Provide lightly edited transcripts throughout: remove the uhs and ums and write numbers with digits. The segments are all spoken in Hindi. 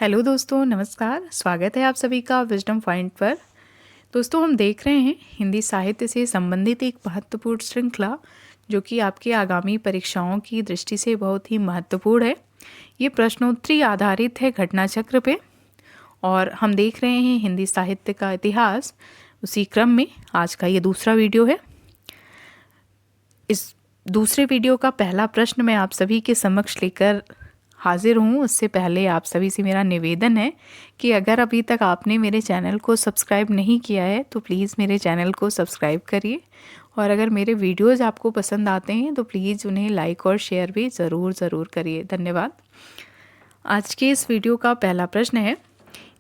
हेलो दोस्तों, नमस्कार। स्वागत है आप सभी का विजडम पॉइंट पर। दोस्तों, हम देख रहे हैं हिंदी साहित्य से संबंधित एक महत्वपूर्ण श्रृंखला जो कि आपकी आगामी परीक्षाओं की दृष्टि से बहुत ही महत्वपूर्ण है। ये प्रश्नोत्तरी आधारित है घटना चक्र पे और हम देख रहे हैं हिंदी साहित्य का इतिहास। उसी क्रम में आज का ये दूसरा वीडियो है। इस दूसरे वीडियो का पहला प्रश्न मैं आप सभी के समक्ष लेकर हाजिर हूँ। उससे पहले आप सभी से मेरा निवेदन है कि अगर अभी तक आपने मेरे चैनल को सब्सक्राइब नहीं किया है तो प्लीज़ मेरे चैनल को सब्सक्राइब करिए, और अगर मेरे वीडियोज़ आपको पसंद आते हैं तो प्लीज़ उन्हें लाइक और शेयर भी ज़रूर करिए। धन्यवाद। आज के इस वीडियो का पहला प्रश्न है,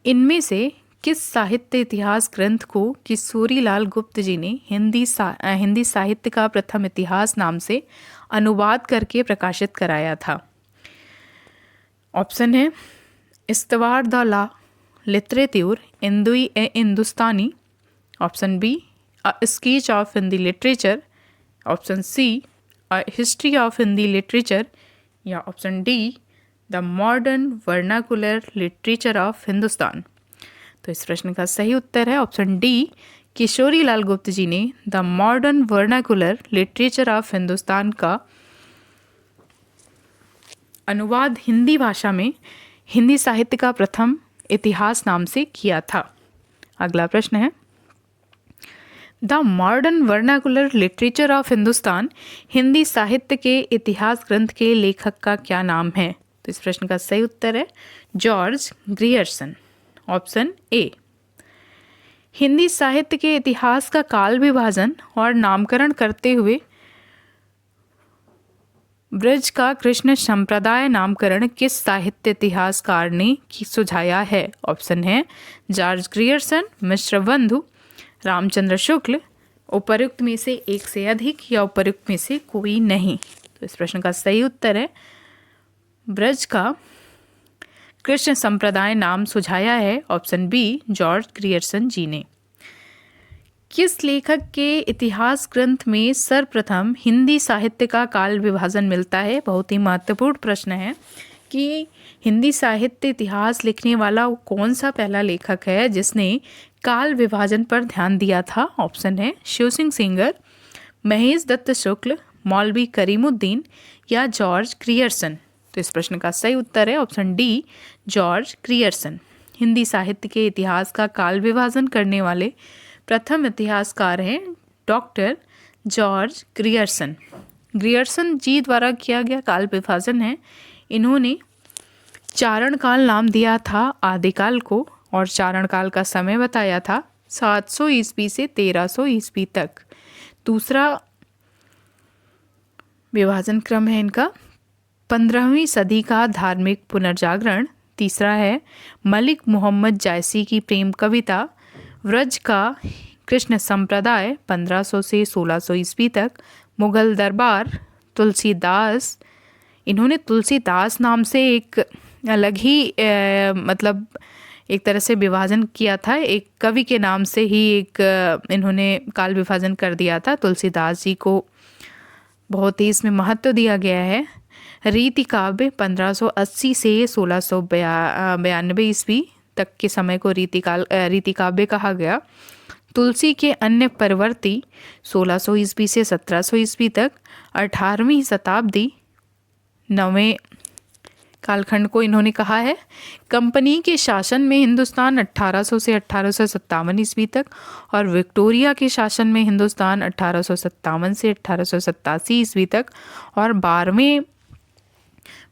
इनमें से किस साहित्य इतिहास ग्रंथ को किशोरीलाल गुप्त जी ने हिंदी साहित्य का प्रथम इतिहास नाम से अनुवाद करके प्रकाशित कराया था? ऑप्शन है इस्तवार द ला लिटरेच्योर हिंदुस्तानी, option B sketch of Hindi literature, option C history of Hindi literature, या option D the modern vernacular literature of Hindustan. तो इस प्रश्न का सही उत्तर है ऑप्शन डी, किशोरीलाल गुप्त जी ने the modern vernacular literature of Hindustan का अनुवाद हिंदी भाषा में हिंदी साहित्य का प्रथम इतिहास नाम से किया था। अगला प्रश्न है, the modern vernacular literature of Hindustan Hindi साहित्य के इतिहास ग्रंथ के लेखक का क्या नाम है? तो इस प्रश्न का सही उत्तर है George Grierson, option A. Hindi साहित्य के इतिहास का काल विभाजन और नामकरण करते हुए ब्रज का कृष्ण संप्रदाय नामकरण किस साहित्य इतिहासकार ने सुझाया है? ऑप्शन है जॉर्ज ग्रियर्सन, मिश्र बंधु, रामचंद्र शुक्ल, उपर्युक्त में से एक से अधिक, या उपर्युक्त में से कोई नहीं। तो इस प्रश्न का सही उत्तर है ब्रज का कृष्ण संप्रदाय नाम सुझाया है, ऑप्शन बी, जॉर्ज ग्रियर्सन जी ने। किस लेखक के इतिहास ग्रंथ में सर्वप्रथम हिंदी साहित्य का काल विभाजन मिलता है? बहुत ही महत्वपूर्ण प्रश्न है कि हिंदी साहित्य इतिहास लिखने वाला कौन सा पहला लेखक है जिसने काल विभाजन पर ध्यान दिया था? ऑप्शन है शिव सिंह सेंगर, महेश दत्त शुक्ल, मौलवी करीमुद्दीन, या जॉर्ज ग्रियर्सन। तो इस प्रश्न का सही उत्तर है option D, George Grierson. Hindi साहित्य के इतिहास का काल विभाजन करने वाले प्रथम इतिहासकार हैं डॉक्टर जॉर्ज ग्रियर्सन। ग्रियर्सन जी द्वारा किया गया काल विभाजन है। इन्होंने चारण काल नाम दिया था आदिकाल को, और चारण काल का समय बताया था 700 ईस्वी से 1300 ईस्वी तक। दूसरा विभाजन क्रम है इनका 15वीं सदी का धार्मिक पुनर्जागरण। तीसरा है मलिक मोहम्मद जायसी की प्रेम कविता, व्रज का कृष्ण संप्रदाय 1500 से 1600 ईस्वी तक। मुगल दरबार, तुलसीदास, इन्होंने तुलसीदास नाम से एक अलग ही मतलब एक तरह से विभाजन किया था। एक कवि के नाम से ही एक इन्होंने काल विभाजन कर दिया था। तुलसीदास जी को बहुत ही इसमें महत्व दिया गया है। रीति काव्य 1580 से 1692 ईस्वी तक के समय को रीति काव्य कहा गया। तुलसी के अन्य परवर्ती 1600 ईस्वी से 1700 ईस्वी तक। 18वीं शताब्दी 9वें कालखंड को इन्होंने कहा है। कंपनी के शासन में हिंदुस्तान 1800 से 1857 ईस्वी तक, और विक्टोरिया के शासन में हिंदुस्तान 1857 से 1887 ईस्वी तक। और 12वें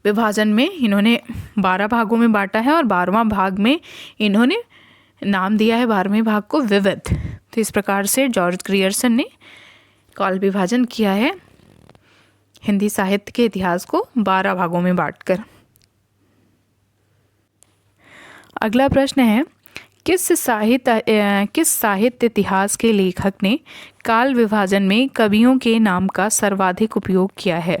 विभाजन में इन्होंने 12 भागों में बांटा है, और 12वां भाग में इन्होंने नाम दिया है 12वें भाग को विविध। तो इस प्रकार से जॉर्ज ग्रियर्सन ने काल विभाजन किया है हिंदी साहित्य के इतिहास को 12 भागों में बांटकर। अगला प्रश्न है, किस साहित्य इतिहास के लेखक ने काल विभाजन में कवियों के नाम का सर्वाधिक उपयोग किया है?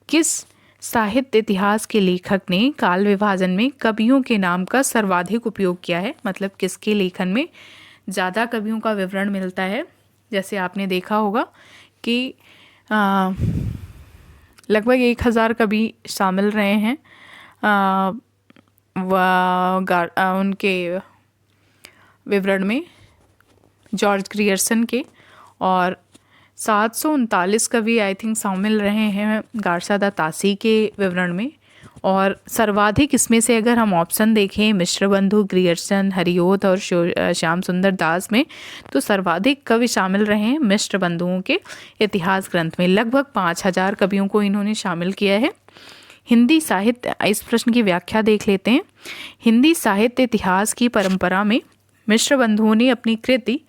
किस साहित्य इतिहास के लेखक ने काल विभाजन में कवियों के नाम का सर्वाधिक उपयोग किया है? मतलब किसके लेखन में ज़्यादा कवियों का विवरण मिलता है। जैसे आपने देखा होगा कि लगभग 1000 कवि शामिल रहे हैं उनके विवरण में जॉर्ज ग्रियर्सन के, और 739 कवि आई थिंक शामिल रहे हैं गार्सा दा तासी के विवरण में। और सर्वाधिक इसमें से अगर हम ऑप्शन देखें मिश्रबंधु, ग्रियर्सन, हरिओत और श्याम सुंदर दास में, तो सर्वाधिक कवि शामिल रहे हैं मिश्रबंधुओं के इतिहास ग्रंथ में। लगभग 5000 कवियों को इन्होंने शामिल किया है। हिंदी साहित्य, इस प्रश्न की व्याख्या देख लेते हैं। हिंदी साहित्य इतिहास की परंपरा में मिश्रबंधुओं ने अपनी कृति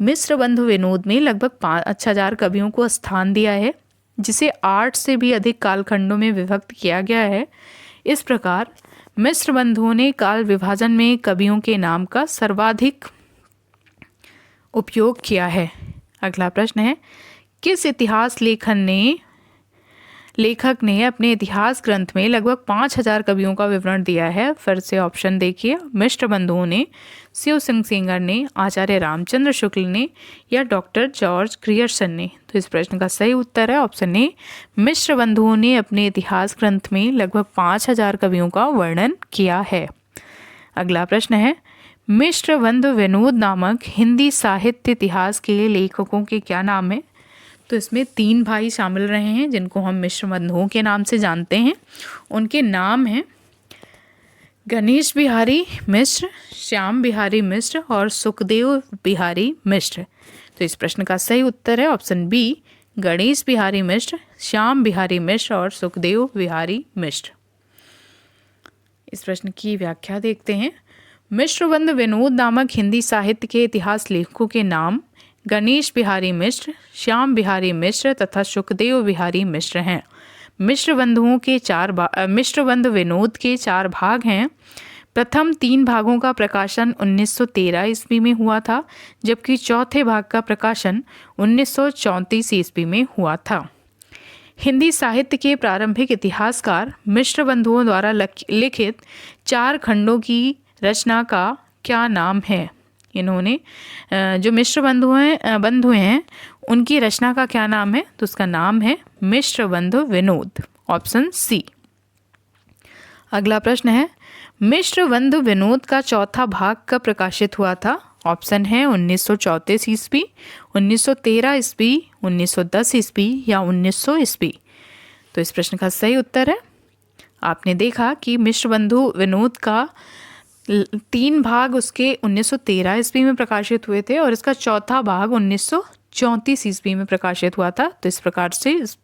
मिश्रबंधु विनोद में लगभग 5000 कवियों को स्थान दिया है, जिसे 8 से भी अधिक कालखंडों में विभक्त किया गया है। इस प्रकार मिश्रबंधुओं ने काल विभाजन में कवियों के नाम का सर्वाधिक उपयोग किया है। अगला प्रश्न है, किस इतिहास लेखक ने अपने इतिहास ग्रंथ में लगभग 5000 कवियों का विवरण दिया है? फिर से ऑप्शन देखिए, मिश्रबंधुओं ने, शिव सिंह सेंगर ने, आचार्य रामचंद्र शुक्ल ने, या डॉक्टर जॉर्ज ग्रियर्सन ने। तो इस प्रश्न का सही उत्तर है ऑप्शन ए, मिश्रबंधुओं ने अपने इतिहास ग्रंथ में लगभग 5000 कवियों का वर्णन किया है। अगला प्रश्न है, मिश्रबंधु विनोद नामक हिंदी साहित्य इतिहास के लेखकों के क्या नाम है? तो इसमें 3 भाई शामिल रहे हैं जिनको हम मिश्रबंधुओं के नाम से जानते हैं। उनके नाम हैं गणेश बिहारी मिश्र, श्याम बिहारी मिश्र और सुखदेव बिहारी मिश्र। तो इस प्रश्न का सही उत्तर है ऑप्शन बी, गणेश बिहारी मिश्र, श्याम बिहारी मिश्र और सुखदेव बिहारी मिश्र। इस प्रश्न की व्याख्या देखते हैं। मिश्रबंधु विनोद नामक हिंदी साहित्य के इतिहास लेखकों के नाम गणेश बिहारी मिश्र, श्याम बिहारी मिश्र तथा सुखदेव बिहारी मिश्र हैं। मिश्रबंधु विनोद के 4 भाग हैं। प्रथम 3 भागों का प्रकाशन 1913 ईस्वी में हुआ था, जबकि चौथे भाग का प्रकाशन 1934 ईस्वी में हुआ था। हिंदी साहित्य के प्रारंभिक इतिहासकार मिश्रबंधुओं द्वारा लिखित 4 खंडों की रचना का क्या नाम है? इन्होंने जो मिश्रबंधु हैं उनकी रचना का क्या नाम है? तो उसका नाम है मिश्रबंधु विनोद, ऑप्शन सी। अगला प्रश्न है, मिश्रबंधु विनोद का चौथा भाग कब प्रकाशित हुआ था? ऑप्शन है 1934 ईस्वी, 1913 ईस्वी, 1910 ईस्वी या 1900 ईस्वी। तो इस प्रश्न का सही उत्तर है, आपने देखा कि मिश्रबंधु विनोद का 3 भाग उसके 1913 ईस्वी में प्रकाशित हुए थे और इसका चौथा भाग 1934 ईस्वी में प्रकाशित हुआ था। तो इस प्रकार से इस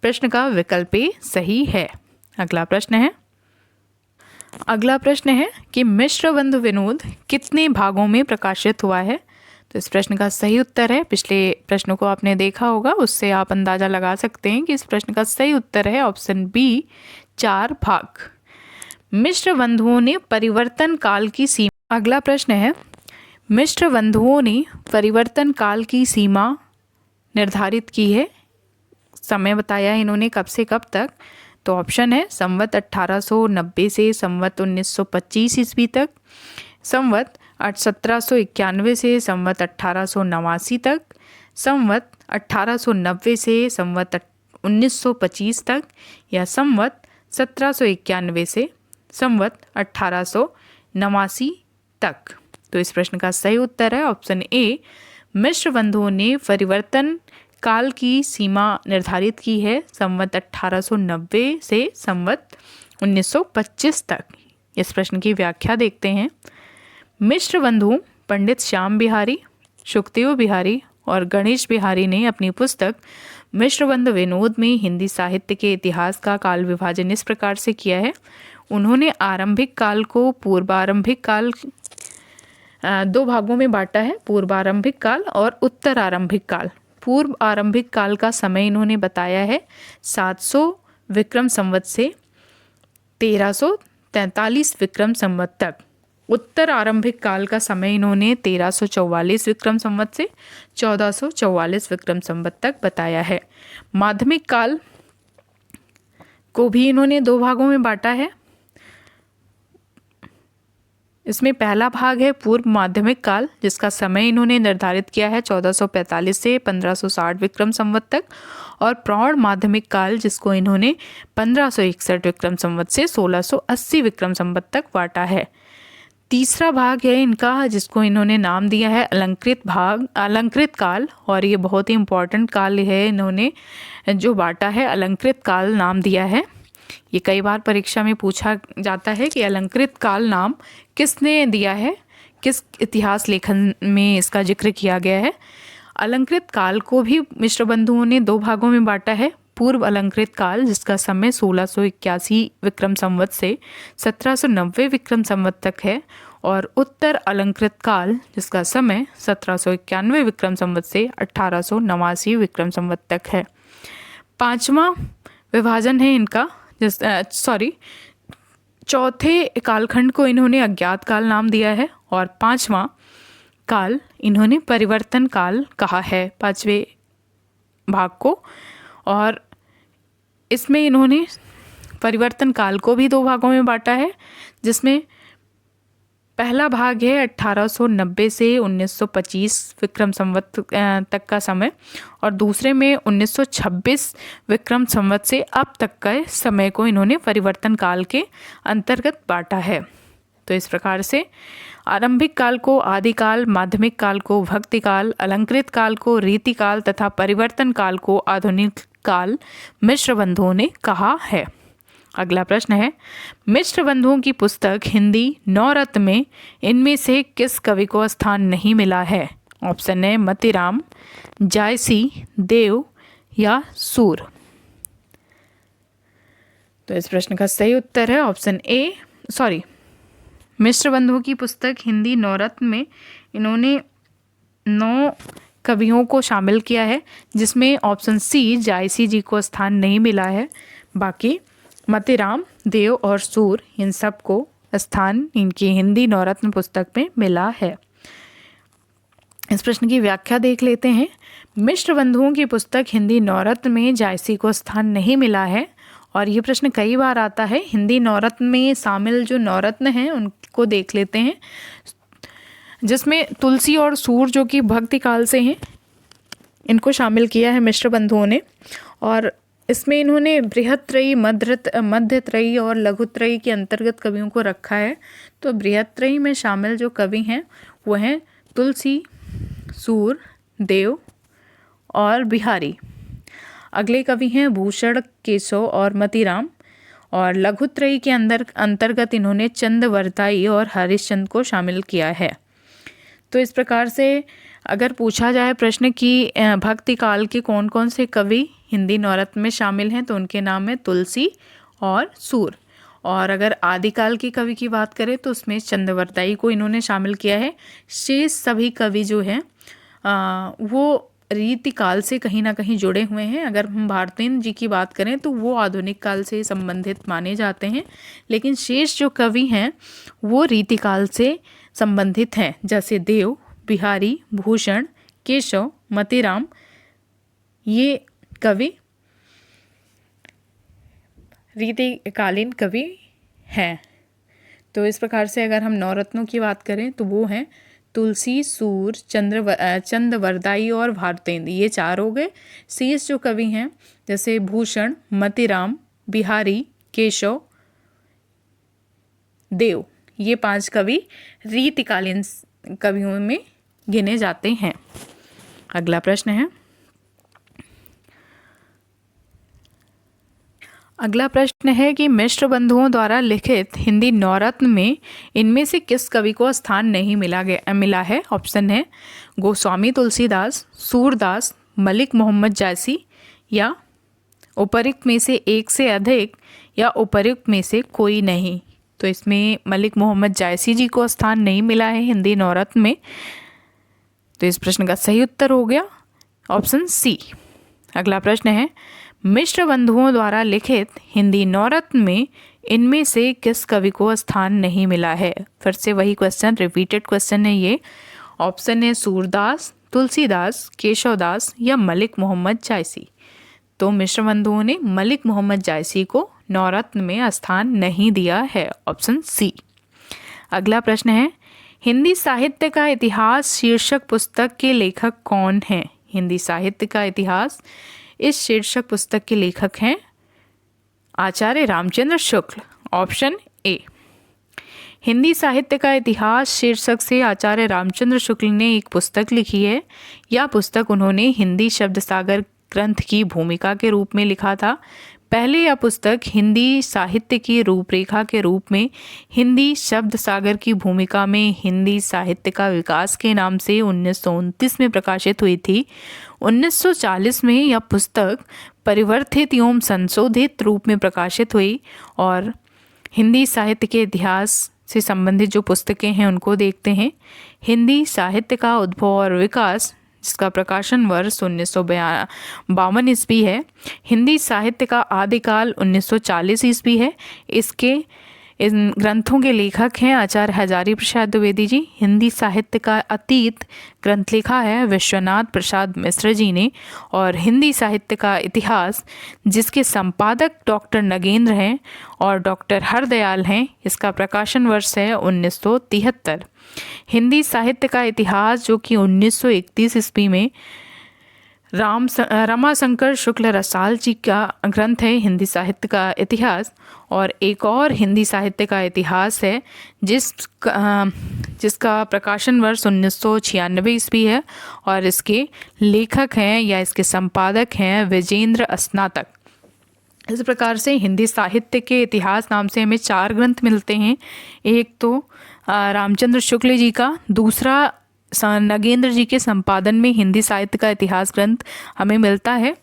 प्रश्न का विकल्प ए सही है। अगला प्रश्न है कि मिश्रबंधु विनोद कितने भागों में प्रकाशित हुआ है? तो इस प्रश्न का सही उत्तर है, पिछले प्रश्नों को आपने देखा होगा, उससे आप अंदाजा लगा सकते हैं कि इस प्रश्न का सही उत्तर है ऑप्शन बी, 4 भाग। मिश्रबंधुओं ने परिवर्तन काल की सीमा। अगला प्रश्न है, मिश्रबंधुओं ने परिवर्तन काल की सीमा निर्धारित की है, समय बताया इन्होंने कब से कब तक? तो ऑप्शन है संवत 1890 से संवत 1925 ईस्वी तक, संवत 1791 से संवत 1889 तक, संवत 1890 से संवत 1925 तक, या संवत 1791 से संवत 1889 तक। तो इस प्रश्न का सही उत्तर है ऑप्शन ए, मिश्रबंधुओं ने परिवर्तन काल की सीमा निर्धारित की है संवत 1890 से संवत 1925 तक। इस प्रश्न की व्याख्या देखते हैं। मिश्रबंधु पंडित श्याम बिहारी, सुखदेव बिहारी और गणेश बिहारी ने अपनी पुस्तक मिश्रबंधु विनोद में हिंदी साहित्य के इतिहास का काल विभाजन इस प्रकार से किया है। उन्होंने आरंभिक काल को पूर्वारंभिक काल 2 भागों में बांटा है, पूर्वारंभिक काल और उत्तर आरंभिक काल। पूर्व आरंभिक काल का समय इन्होंने बताया है 700 विक्रम संवत से 1343 विक्रम संवत तक। उत्तर आरंभिक काल का समय इन्होंने 1344 विक्रम संवत से 1444 विक्रम संवत तक बताया है। माध्यमिक काल को भी इन्होंने 2 भागों में बांटा है। इसमें पहला भाग है पूर्व माध्यमिक काल, जिसका समय इन्होंने निर्धारित किया है 1445 से 1560 विक्रम संवत तक, और प्रौढ़ माध्यमिक काल जिसको इन्होंने 1561 विक्रम संवत से 1680 विक्रम संवत तक बांटा है। तीसरा भाग है इनका जिसको इन्होंने नाम दिया है अलंकृत काल, और ये बहुत ही इम्पोर्टेंट काल है, इन्होंने जो बांटा है अलंकृत काल नाम दिया है। ये कई बार परीक्षा में पूछा जाता है कि अलंकृत काल नाम किसने दिया है, किस इतिहास लेखन में इसका जिक्र किया गया है। अलंकृत काल को भी मिश्र बंधुओं ने दो भागों में बांटा है। पूर्व अलंकृत काल जिसका समय 1681 विक्रम संवत से 1790 विक्रम संवत तक है, और उत्तर अलंकृत काल जिसका समय 1791 विक्रम संवत से 1889 विक्रम संवत तक है। पांचवा विभाजन है इनका चौथे कालखंड को इन्होंने अज्ञात काल नाम दिया है, और पांचवा काल इन्होंने परिवर्तन काल कहा है पांचवे भाग को। और इसमें इन्होंने परिवर्तन काल को भी दो भागों में बांटा है, जिसमें पहला भाग है 1890 से 1925 विक्रम संवत तक का समय, और दूसरे में 1926 विक्रम संवत से अब तक का समय को इन्होंने परिवर्तन काल के अंतर्गत बांटा है। तो इस प्रकार से आरंभिक काल को आदिकाल, माध्यमिक काल को भक्ति काल, अलंकृत काल को रीति काल तथा परिवर्तन काल को आधुनिक काल मिश्र बंधुओं ने कहा है। अगला प्रश्न है, मिश्र बंधुओं की पुस्तक हिंदी नवरत्न में इनमें से किस कवि को स्थान नहीं मिला है? ऑप्शन है मतीराम, जायसी, देव या सूर। तो इस प्रश्न का सही उत्तर है ऑप्शन ए मिश्र बंधुओं की पुस्तक हिंदी नवरत्न में इन्होंने 9 कवियों को शामिल किया है, जिसमें ऑप्शन सी जायसी जी को स्थान नहीं मिला है। बाकी मतीराम, देव और सूर इन सब को स्थान इनकी हिंदी नवरत्न पुस्तक में मिला है। इस प्रश्न की व्याख्या देख लेते हैं। मिश्र बंधुओं की पुस्तक हिंदी नवरत्न में जायसी को स्थान नहीं मिला है, और ये प्रश्न कई बार आता है। हिंदी नवरत्न में शामिल जो नवरत्न हैं उनको देख लेते हैं, जिसमें तुलसी और सूर जो कि भक्ति काल से हैं, इनको शामिल किया है मिश्र बंधुओं ने। और इसमें इन्होंने बृहत्त्रयी, मध्यत्रयी और लघुत्रयी के अंतर्गत कवियों को रखा है। तो बृहत्त्रयी में शामिल जो कवि हैं वो हैं तुलसी, सूर, देव और बिहारी। अगले कवि हैं भूषण, केशव और मतीराम। और लघुत्रयी के अंतर्गत इन्होंने चंद्रवरदाई और हरिश्चंद्र को शामिल किया है। तो इस प्रकार से अगर पूछा जाए प्रश्न कि भक्ति काल के कौन कौन से कवि हिंदी नवरत्न में शामिल हैं, तो उनके नाम है तुलसी और सूर। और अगर आदिकाल के कवि की बात करें तो उसमें चंद्रवरदाई को इन्होंने शामिल किया है। शेष सभी कवि जो हैं वो रीति काल से कहीं ना कहीं जुड़े हुए हैं। अगर हम भारतेंद्र जी की बात करें तो वो आधुनिक काल से संबंधित माने जाते हैं, लेकिन शेष जो कवि हैं वो रीति काल से संबंधित हैं, जैसे देव, बिहारी, भूषण, केशव, मतीराम, ये कवि रीतिकालीन कवि हैं। तो इस प्रकार से अगर हम नवरत्नों की बात करें तो वो हैं तुलसी, सूर, चंद्रवरदाई और भारतेंद्र, ये 4 हो गए। शेष जो कवि हैं जैसे भूषण, मतीराम, बिहारी, केशव, देव, ये 5 कवि रीतिकालीन कवियों में गिने जाते हैं। अगला प्रश्न है, कि मिश्र बंधुओं द्वारा लिखित हिंदी नवरत्न में इनमें से किस कवि को स्थान नहीं मिला है? ऑप्शन है गोस्वामी तुलसीदास, सूरदास, मलिक मोहम्मद जायसी, या उपरोक्त में से एक से अधिक, या उपरोक्त में से कोई नहीं। तो इसमें मलिक मोहम्मद जायसी जी को स्थान नहीं मिला है हिंदी नवरत्न में। तो इस प्रश्न का सही उत्तर हो गया ऑप्शन सी। अगला प्रश्न है, मिश्र बंधुओं द्वारा लिखित हिंदी नवरत्न में इनमें से किस कवि को स्थान नहीं मिला है? फिर से वही क्वेश्चन, रिपीटेड क्वेश्चन है ये। ऑप्शन है सूरदास, तुलसीदास, केशवदास या मलिक मोहम्मद जायसी। तो मिश्र बंधुओं ने मलिक मोहम्मद जायसी को नवरत्न में स्थान नहीं दिया है, ऑप्शन सी। अगला प्रश्न है, हिंदी साहित्य का इतिहास शीर्षक पुस्तक के लेखक कौन हैं? हिंदी साहित्य का इतिहास, इस शीर्षक पुस्तक के लेखक हैं आचार्य रामचंद्र शुक्ल। Option A. हिंदी साहित्य का इतिहास शीर्षक से आचार्य रामचंद्र शुक्ल ने एक पुस्तक लिखी है। यह पुस्तक उन्होंने हिंदी शब्द सागर ग्रंथ की भूमिका के रूप में लिखा था। पहले यह पुस्तक हिंदी साहित्य की रूपरेखा के रूप में हिंदी शब्द सागर की भूमिका में हिंदी साहित्य का विकास के नाम से 1929 में प्रकाशित हुई थी। 1940 में यह पुस्तक परिवर्तित एवं संशोधित रूप में प्रकाशित हुई। और हिंदी साहित्य के इतिहास से संबंधित जो पुस्तकें हैं उनको देखते हैं। हिंदी साहित्य का उद्भव और विकास, जिसका प्रकाशन वर्ष 1952 ईस्वी है। हिंदी साहित्य का आदिकाल 1940 ईस्वी है। इन ग्रंथों के लेखक हैं आचार्य हजारी प्रसाद द्विवेदी जी। हिंदी साहित्य का अतीत ग्रंथ लिखा है विश्वनाथ प्रसाद मिश्र जी ने। और हिंदी साहित्य का इतिहास, जिसके संपादक डॉक्टर नगेंद्र हैं और डॉक्टर हरदयाल हैं, इसका प्रकाशन वर्ष है 1973। हिंदी साहित्य का इतिहास, जो कि 1931 ईस्वी में रमाशंकर शुक्ल रसाल जी का ग्रंथ है हिंदी साहित्य का इतिहास। और एक और हिंदी साहित्य का इतिहास है जिसका प्रकाशन वर्ष 1996 ईस्वी है। और इसके लेखक हैं या इसके संपादक हैं विजेंद्र स्नातक। इस प्रकार से हिंदी साहित्य के इतिहास नाम से हमें 4 ग्रंथ मिलते हैं। एक तो रामचंद्र शुक्ल जी का, दूसरा नगेंद्र जी के संपादन में हिंदी साहित्य का इतिहास ग्रंथ हमें मिलता है,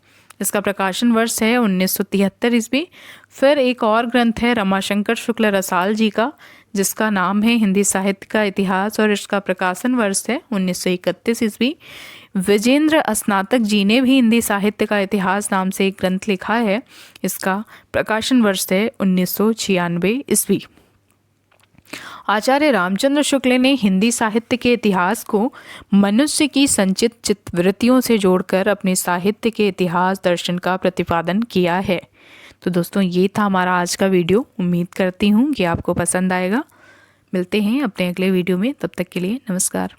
इसका प्रकाशन वर्ष है 1973 ईस्वी। फिर एक और ग्रंथ है रमाशंकर शुक्ल रसाल जी का, जिसका नाम है हिंदी साहित्य का इतिहास और इसका प्रकाशन वर्ष है 1931 ईस्वी। विजेंद्र स्नातक जी ने भी हिंदी साहित्य का इतिहास नाम से एक ग्रंथ लिखा है, इसका प्रकाशन वर्ष है 1996 ईस्वी। आचार्य रामचंद्र शुक्ल ने हिंदी साहित्य के इतिहास को मनुष्य की संचित चित्तवृत्तियों से जोड़कर अपने साहित्य के इतिहास दर्शन का प्रतिपादन किया है। तो दोस्तों, ये था हमारा आज का वीडियो। उम्मीद करती हूँ कि आपको पसंद आएगा। मिलते हैं अपने अगले वीडियो में, तब तक के लिए नमस्कार।